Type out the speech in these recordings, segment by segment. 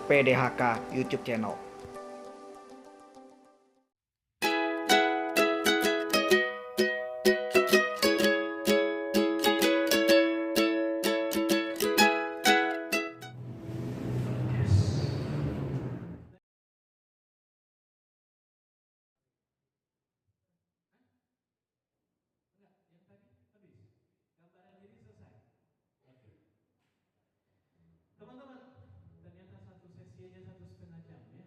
PDHK YouTube channel. Teman-teman, ternyata satu sesi aja 1,5 jam ya.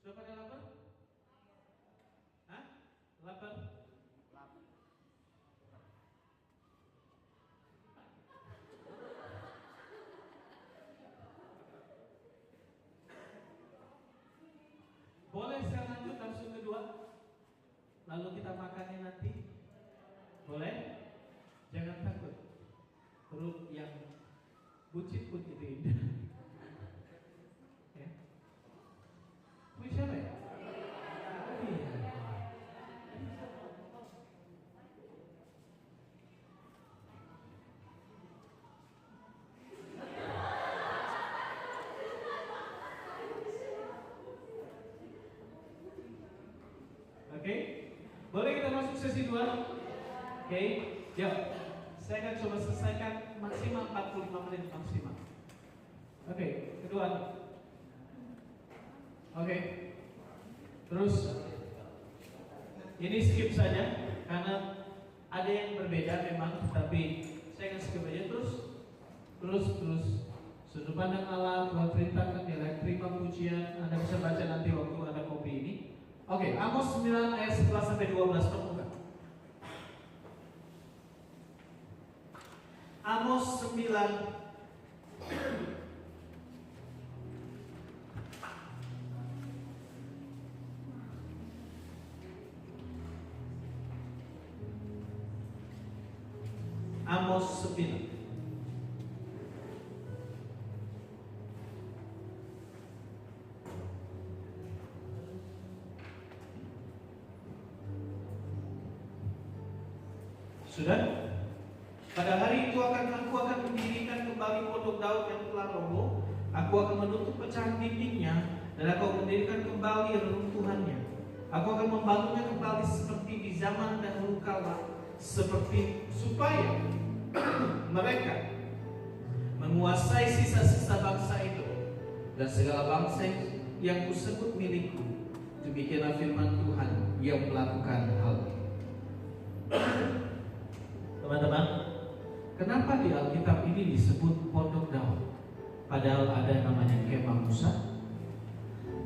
Sudah pada lapar? Hah? Lapar? Boleh saya lanjut langsung kedua? Lalu kita makannya nanti? Boleh? Jangan takut. Perut yang buncit pun itu indah. Ya. Punya siapa ya? Iya. Oke, boleh kita masuk sesi 2? Oke, yuk. Saya akan coba selesaikan maksimal 45 menit maksimal. Oke, kedua. Oke. Terus ini skip saja karena ada yang berbeda memang, tapi saya akan skip aja terus. Sudut pandang Allah, Tuhan perintahkan dia terima pujian. Anda bisa baca nanti waktu ada kopi ini. Oke, Amos 9 ayat 11 sampai 12 terbuka. Amos 9 Amos 9. Sudah? Pada hari itu aku akan mendirikan kembali pondok Daud yang telah roboh. Aku akan menutup pecahan dindingnya dan aku akan mendirikan kembali reruntuhannya. Aku akan membangunnya kembali seperti di zaman dahulu kala, seperti supaya mereka menguasai sisa-sisa bangsa itu dan segala bangsa yang kusebut milikku. Demikianlah firman Tuhan yang melakukan hal ini. Teman-teman, kenapa di Alkitab ini disebut pondok Daud? Padahal ada namanya kemah Musa,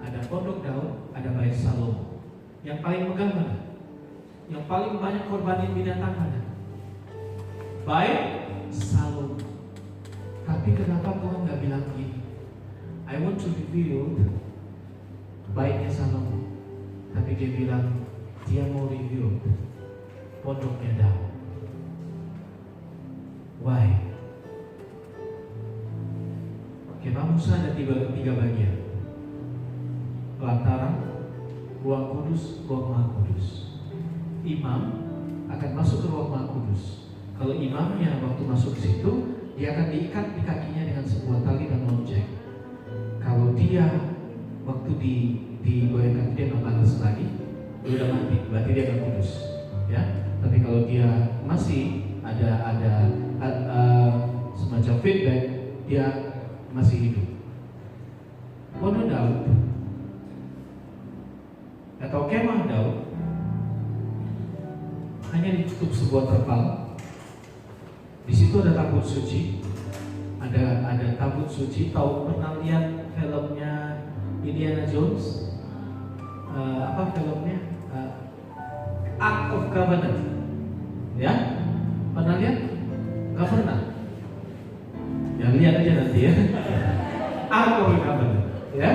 ada pondok Daud, ada bait Salomo. Yang paling megah mana? Yang paling banyak korbanin binatang mana? Bait Salomo. Tapi kenapa Tuhan nggak bilang gini? I want to reveal baitnya Salomo. Tapi dia bilang dia mau reveal pondoknya Daud. Why? Kemah Musa ada tiga bagian: pelataran, ruang kudus, ruang maha kudus. Imam akan masuk ke ruang maha kudus. Kalau imamnya waktu masuk ke situ, dia akan diikat di kakinya dengan sebuah tali dan lonceng. Kalau dia waktu digoyangkan dia nggak panas lagi, dia udah mati, berarti dia akan kudus. Ya, tapi kalau dia masih ada semacam feedback, dia masih hidup. Pondok Daud atau kemah Daud hanya ditutup sebuah terpal. Di situ ada tabut suci, ada tabut suci. Tahu pernah lihat filmnya Indiana Jones? Apa filmnya? Ark of Covenant. Ya? Pernah lihat? Gak pernah? Ya lihat aja nanti ya. Ark of Covenant. Ya?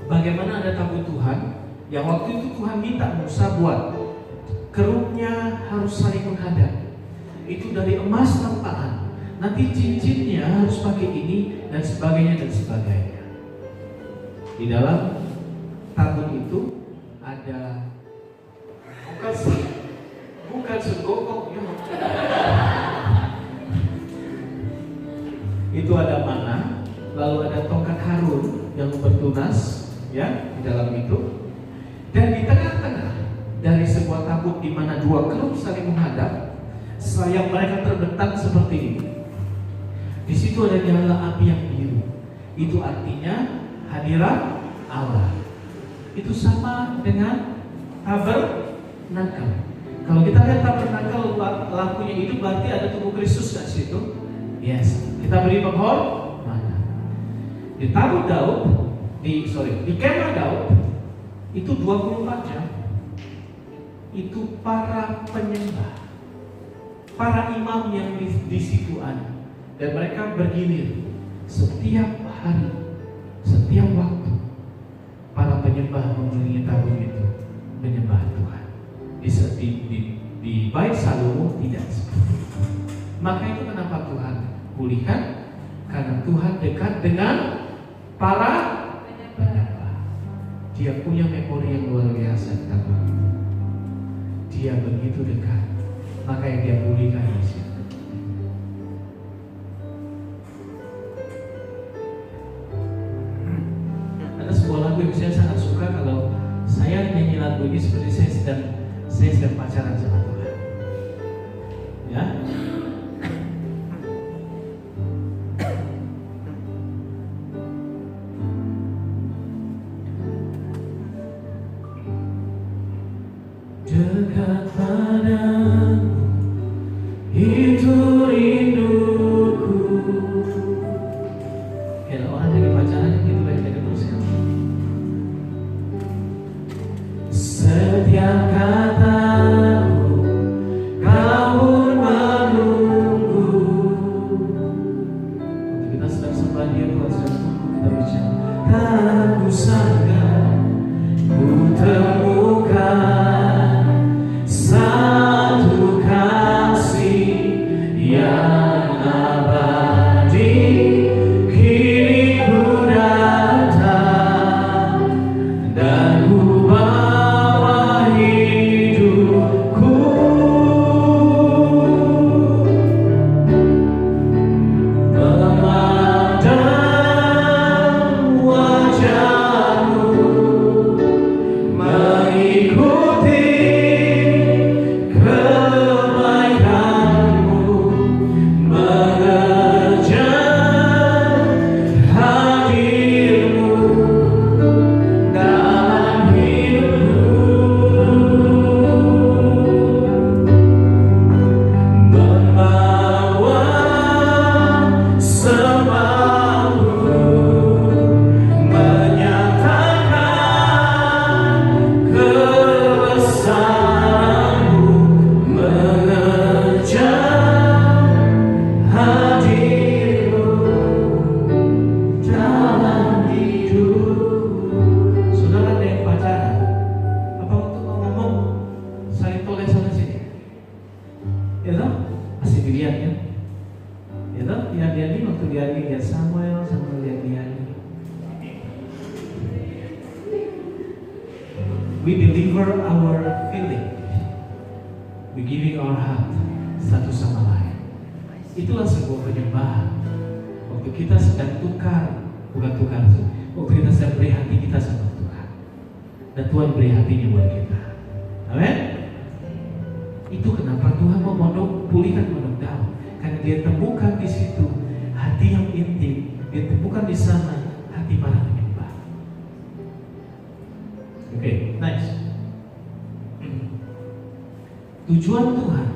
Bagaimana ada tabut Tuhan yang waktu itu Tuhan minta Musa buat kerupnya harus saling menghadap. Itu dari emas tampaan. Nanti cincinnya harus pakai ini dan sebagainya dan sebagainya. Di dalam tabut itu ada bukan segokok ya. Itu ada mana, lalu ada tongkat Harun yang bertunas, ya, di dalam itu. Dan di tengah-tengah dari sebuah tabut di mana dua kerup saling menghadap, sayap mereka terbentang seperti ini. Di situ ada nyala api yang biru. Itu artinya hadirat Allah. Itu sama dengan tabernakel. Kalau kita lihat tabernakel lampunya itu berarti ada tubuh Kristus di situ. Yes. Kita beri penghormatan. Di tabut Daud, di kemah Daud itu 24 jam. Itu para penyembah, para imam yang di situ ada, dan mereka bergilir setiap hari, setiap waktu. Para penyembah mengelilingi tabut itu menyembah Tuhan. Di Bait Salomo tidak seperti itu. Maka itu kenapa Tuhan pulihkan, karena Tuhan dekat dengan para penyembah. Dia punya memori yang luar biasa di tabut. Dia begitu dekat, maka yang dia pulihkan di situ. Ada sebuah lagu yang saya sangat suka. Kalau saya nyanyi lagu ini seperti saya sedang pacaran sama Tuhan. Ya. Dekat padamu, itu rinduku. Kalau orang lagi pacaran gitu baik-baik terus kan. Setiap katamu, kau pun menunggu. Waktu kita sedang sembah Dia, Tuhan sedang tunggu kita bicara. Tak ku sangka ku temukan satu kasih yang abadi, kini ku datang dan ku bawa hidupku. Memandang wajahmu, mengikuti kebaikanmu, mengejar hadirmu dalam hidupku, membawa sembahku, menyatakan kebesaranmu, mengejar hadirmu dalam hidup. Saudara ada yang pacaran, apa waktu mau ngomong saling toleh sana sini? Ya toh? Masih dilihat ya? Ya toh? Lihat ini waktu lihat Samuel sama lihat ini. We deliver our feeling, we giving our heart satu sama lain. Itulah sebuah penyembahan. Waktu kita sedang bukan tukar, waktu kita sedang beri hati kita sama Tuhan, dan Tuhan beri hatinya buat kita. Amin. Itu kenapa Tuhan mau pulihkan pondok Daud, karena Dia temukan di situ hati yang intim. Dia temukan di sana hati para penyembah. Oke, nice. Tujuan Tuhan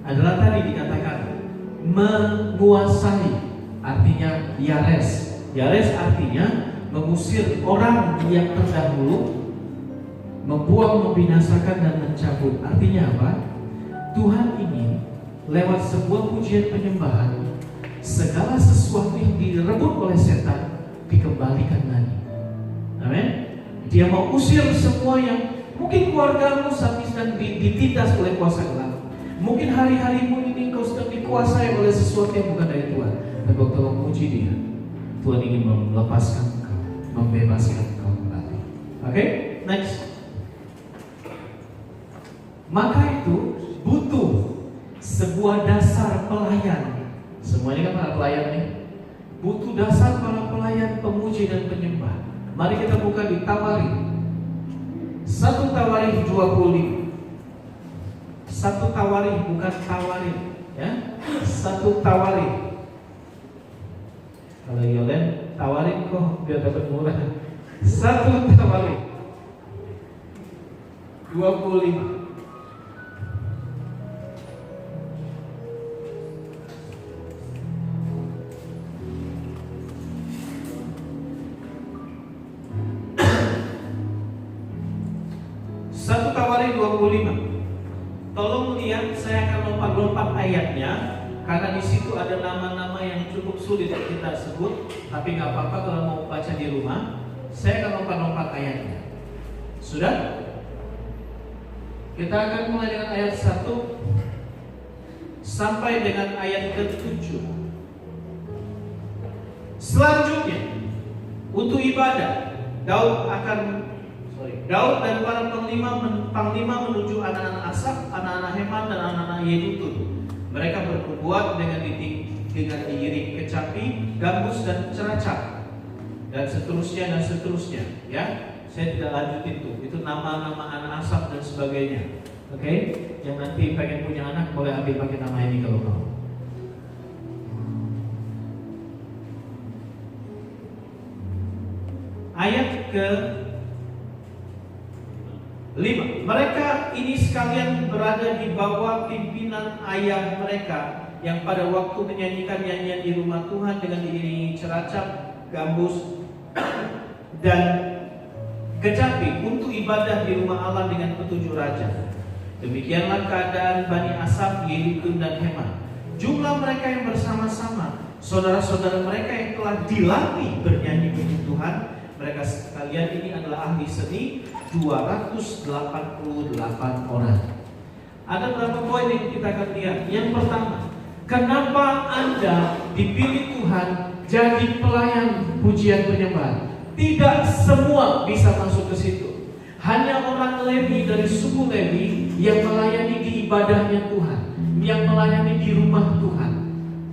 adalah tadi dikatakan menguasai, artinya Yares. Yares artinya mengusir orang yang terdahulu, membuang, membinasakan dan mencabut. Artinya apa? Tuhan ingin lewat sebuah pujian penyembahan, segala sesuatu yang direbut oleh setan dikembalikan lagi. Amin. Dia mau usir semua yang mungkin keluargamu saat ini sedang ditindas oleh kuasa gelap. Mungkin hari-harimu ini kau sedang dikuasai oleh sesuatu yang bukan dari Tuhan. Dan waktu kau memuji Dia, Tuhan ingin melepaskan kau, membebaskan kau kembali. Oke, next. Maka itu butuh sebuah dasar pelayan. Semuanya kan para pelayan nih. butuh dasar para pelayan, pemuji dan penyembah. Mari kita buka di Tawarikh. 1 Tawarikh 25. 1 Tawarikh bukan Tawarikh, ya. 1 Tawarikh. Kalau Yolen Tawarikh kok biar dapat murah. 1 Tawarikh 25. Tawarikh 25. Tolong lihat, saya akan lompat-lompat ayatnya karena di situ ada nama-nama yang cukup sulit kita sebut, tapi nggak apa-apa kalau mau baca di rumah. Saya akan lompat-lompat ayatnya. Sudah? Kita akan mulai dengan ayat 1 sampai dengan ayat ke-7. Selanjutnya, untuk ibadah, Daud dan para panglima menuju anak-anak Asaf, anak-anak Heman dan anak-anak Yedutun. Mereka berbuat dengan diiring kecapi, gambus dan ceracap, dan seterusnya. Ya, saya tidak lanjutin itu nama-nama anak Asaf dan sebagainya. Oke, yang nanti pengen punya anak boleh ambil pakai nama ini kalau mau. Ayat ke 5. Mereka ini sekalian berada di bawah pimpinan ayah mereka yang pada waktu menyanyikan nyanyian di rumah Tuhan dengan diiringi ceracap, gambus dan kecapi untuk ibadah di rumah Allah dengan petunjuk raja. Demikianlah keadaan Bani Asaf, Yedutun dan Heman. Jumlah mereka yang bersama-sama, saudara-saudara mereka yang telah dilatih bernyanyi puji Tuhan, mereka sekalian ini adalah ahli seni, 288 orang. Ada berapa poin yang kita akan lihat? Yang pertama, kenapa Anda dipilih Tuhan jadi pelayan pujian penyembahan? Tidak semua bisa masuk ke situ. Hanya orang Lewi dari suku Lewi yang melayani di ibadahnya Tuhan, yang melayani di rumah Tuhan,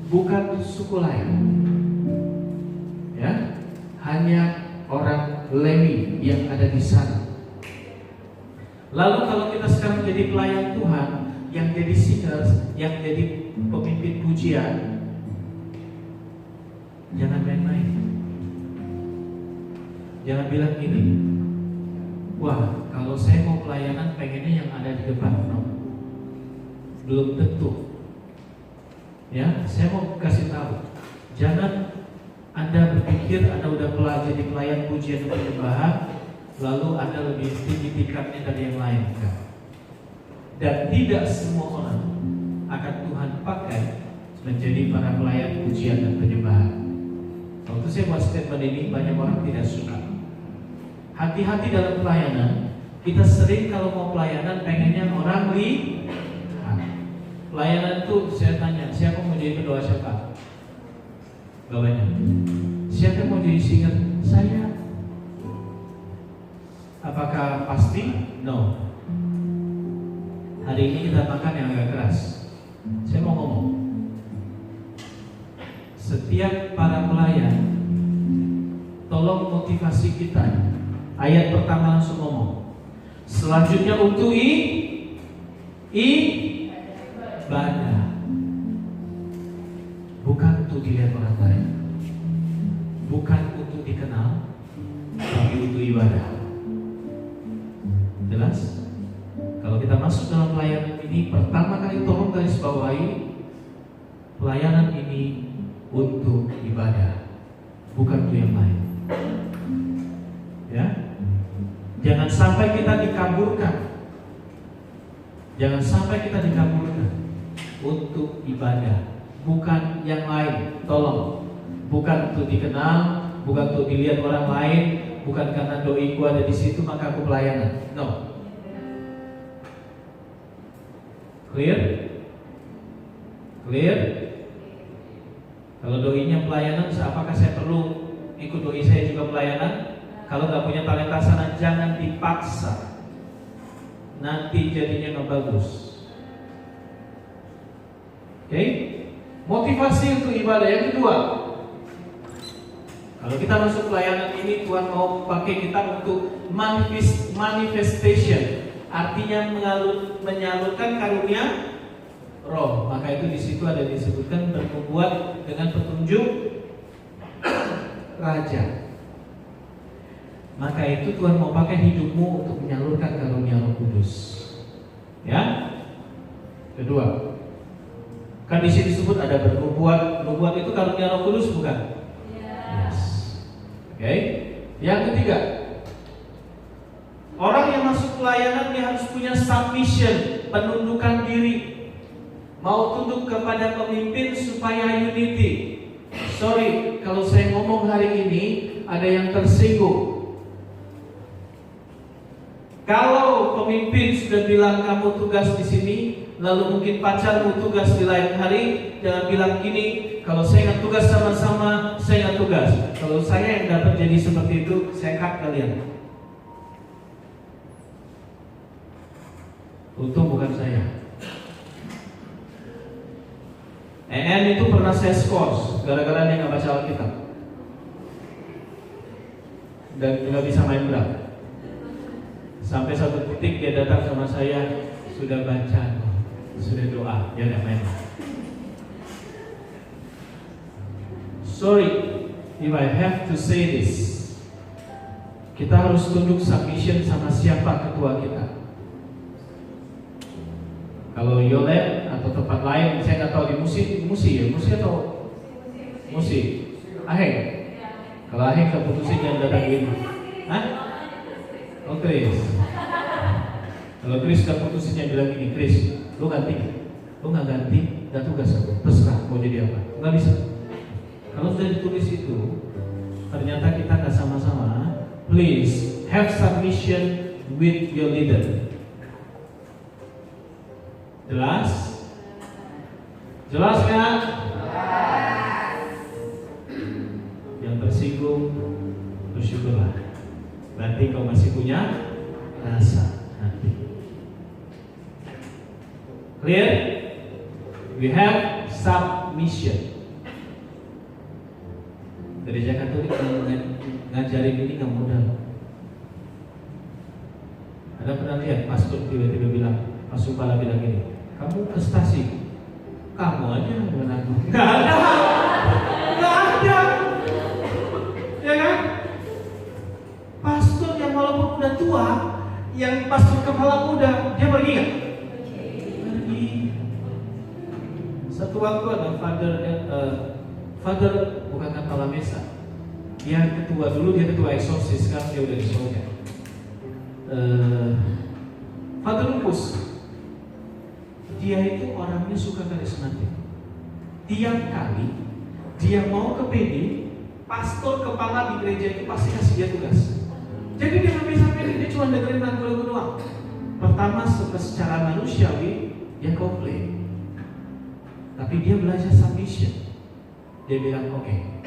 bukan suku lain. Ya, hanya orang Lewi yang ada di sana. Lalu kalau kita sekarang jadi pelayan Tuhan, yang jadi singers, yang jadi pemimpin pujian, jangan main-main. Jangan bilang gini, wah kalau saya mau pelayanan pengennya yang ada di depan. No. Belum tentu. Ya, saya mau kasih tahu, jangan Anda berpikir Anda udah jadi pelayan pujian penyembahan, lalu Anda lebih tinggi tingkatnya dari yang lain. Dan tidak semua orang akan Tuhan pakai menjadi para pelayan pujian dan penyembahan. Waktu saya buat statement ini, banyak orang tidak suka. Hati-hati dalam pelayanan. Kita sering kalau mau pelayanan pengennya orang lihat. Pelayanan itu saya tanya, siapa mau jadi pendoa siapa? Gak banyak. Siapa mau jadi singer? Saya. Apakah pasti? No. Hari ini kita makan yang agak keras. Saya mau ngomong, setiap para pelayan, tolong motivasi kita. Ayat pertama langsung ngomong. Selanjutnya untuk ibadah, bukan untuk dilihat orang lain, bukan untuk dikenal, tapi untuk ibadah. Jelas? Kalau kita masuk dalam pelayanan ini, pertama kali tolong garis bawahi, pelayanan ini untuk ibadah, bukan untuk yang lain. Ya, jangan sampai kita dikaburkan. Jangan sampai kita dikaburkan untuk ibadah, bukan yang lain. Tolong, bukan untuk dikenal, bukan untuk dilihat orang lain, bukan karena doiku ada di situ maka aku pelayanan. No. Clear? Clear? Kalau doinya pelayanan, apakah saya perlu ikut doi saya juga pelayanan? Kalau nggak punya talenta sana, jangan dipaksa. Nanti jadinya nggak bagus. Oke? Motivasi untuk ibadah. Yang kedua, Kalau kita masuk pelayanan ini, Tuhan mau pakai kita untuk manifestation, artinya menyalurkan karunia roh. Maka itu di situ ada disebutkan bernubuat dengan petunjuk raja. Maka itu Tuhan mau pakai hidupmu untuk menyalurkan karunia Roh Kudus. Ya. Kedua, kan di sini disebut ada bernubuat. Nubuat itu karunia Roh Kudus bukan? Yes. Oke. Yang ketiga, orang yang masuk pelayanan dia harus punya submission, penundukan diri, mau tunduk kepada pemimpin supaya unity. Sorry, kalau saya ngomong hari ini ada yang tersinggung. Kalau pemimpin sudah bilang kamu tugas di sini, lalu mungkin pacarmu tugas di lain hari, jangan bilang gini, kalau saya nggak tugas sama-sama, saya nggak tugas. Kalau saya yang dapat jadi seperti itu, saya cut kalian. Untung bukan saya. EN itu pernah saya skors gara-gara dia nggak baca Alkitab dan nggak bisa main drum. Sampai satu titik dia datang sama saya, sudah baca, sudah doa, dia nggak main. Sorry if I have to say this. Kita harus tunduk submission sama siapa ketua kita. Kalau Yolet atau tempat lain, saya nggak tahu di Musi atau Musi. Aheng. Kalau Aheng keputusin jangan datang gini. Hah? Oh Chris. Kalau Chris keputusinnya bilang gini, Chris, lu ganti, lu nggak ganti, nggak tugas aku, terserah mau jadi apa, nggak bisa. Kalau sudah ditulis itu, ternyata kita nggak sama-sama. Please have submission with your leader. Jelas? Jelas kan? Yang tersinggung bersyukurlah. Berarti kau masih punya rasa hati. Clear? We have submission. Gereja Katolik ngajarin ini nggak mudah. Ada pernah lihat pastor tiba-tiba bilang, pastor kepala bilang gini, kamu ke stasi, kamu aja yang menanggung. Nggak ada, ya kan? Pastor yang walaupun udah tua, yang pastor kepala muda, dia pergi nggak? Pergi. Satu waktu ada father bukan kepala mesa, dia ketua dulu, dia ketua eksorsis, sekarang dia udah disolnya. Father Lupus, dia itu orangnya suka karismatik. Tiap kali dia mau ke PD, pastor kepala di gereja itu pasti kasih dia tugas. Jadi dia nggak bisa pilih, dia cuma dengerin lagu-lagu doang. Pertama secara manusiawi dia komplain, tapi dia belajar submission. Dia bilang oke,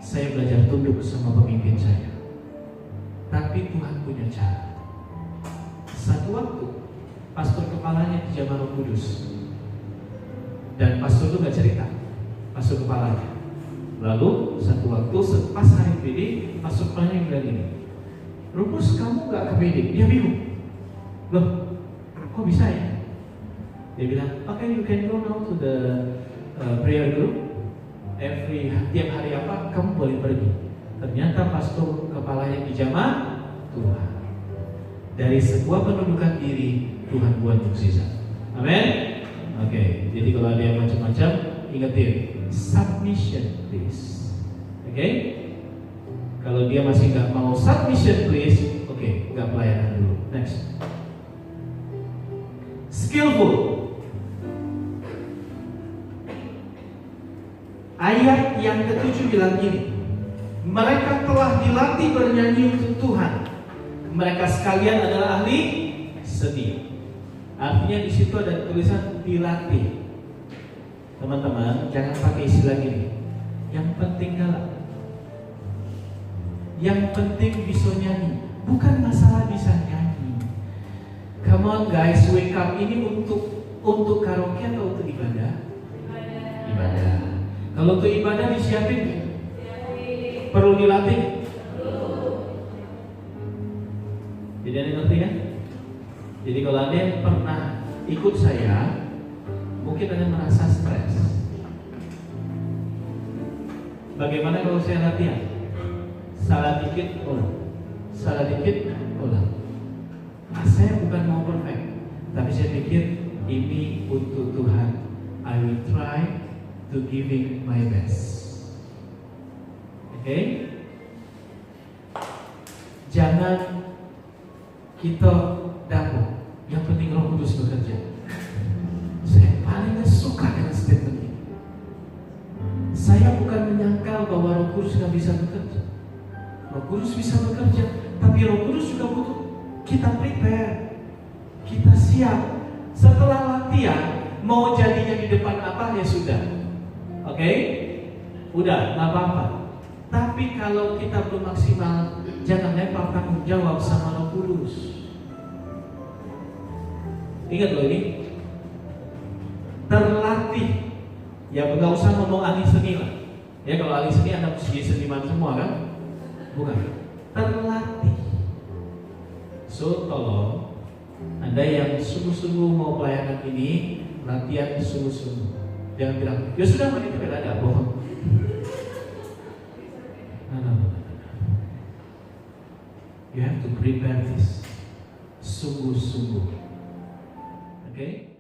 saya belajar tunduk sama pemimpin saya, tapi Tuhan punya cara. Satu waktu pastor kepalanya dijamah Roh Kudus, dan pastor itu nggak cerita, pastor kepalanya. Lalu satu waktu pas hari PD, pastor kepalanya bilang gini, Rufus kamu nggak ke PD? Dia bingung, loh kok bisa ya? Dia bilang, okay, you can go now to the prayer group. Tiap hari apa kamu boleh pergi. Ternyata pastor kepalanya dijamah Tuhan. Dari sebuah penundukan diri, Tuhan buat mukjizat. Amin. Oke, jadi kalau ada yang macam-macam, ingetin submission please. Oke. Kalau dia masih nggak mau submission please, oke, nggak pelayanan dulu. Next. Skillful. Ayat yang ke-7 bilang gini, mereka telah dilatih bernyanyi untuk Tuhan. Mereka sekalian adalah ahli seni. Artinya di situ ada tulisan dilatih. Teman-teman, jangan pakai istilah gini. Yang penting galak. Yang penting bisa nyanyi. Bukan masalah bisa nyanyi. Come on guys, wake up. Ini untuk karaoke atau untuk ibadah? Ibadah. Kalau untuk ibadah disiapin? perlu dilatih. Jadi Anda ngerti kan? Jadi kalau Anda yang pernah ikut saya, mungkin Anda merasa stres. Bagaimana kalau saya latihan? Salah dikit, ulang. Salah dikit, ulang. Nah, saya bukan mau perfect, tapi saya pikir ini untuk Tuhan. I will try to giving my best. Oke? Jangan kita dapur. Yang penting Roh Kudus bekerja. Saya paling suka dengan statement ini. Saya bukan menyangkal bahwa Roh Kudus nggak bisa bekerja. Roh Kudus bisa bekerja, tapi Roh Kudus juga butuh kita prepare, kita siap. Setelah latihan, mau jadinya di depan apa ya sudah, oke? Udah, nggak apa-apa. Tapi kalau kita belum maksimal, jangan lempar tanggung jawab sama Roh Kudus. Ingat loh ini, terlatih. Ya nggak usah ngomong ahli seni lah. Ya kalau ahli seni Anda mesti seniman semua kan? Bukan. Terlatih. So tolong Anda yang sungguh-sungguh mau pelayanan ini, latihan sungguh-sungguh. Jangan bilang, ya sudah itu beda ada bohong. No. You have to prepare this sungguh-sungguh. Okay?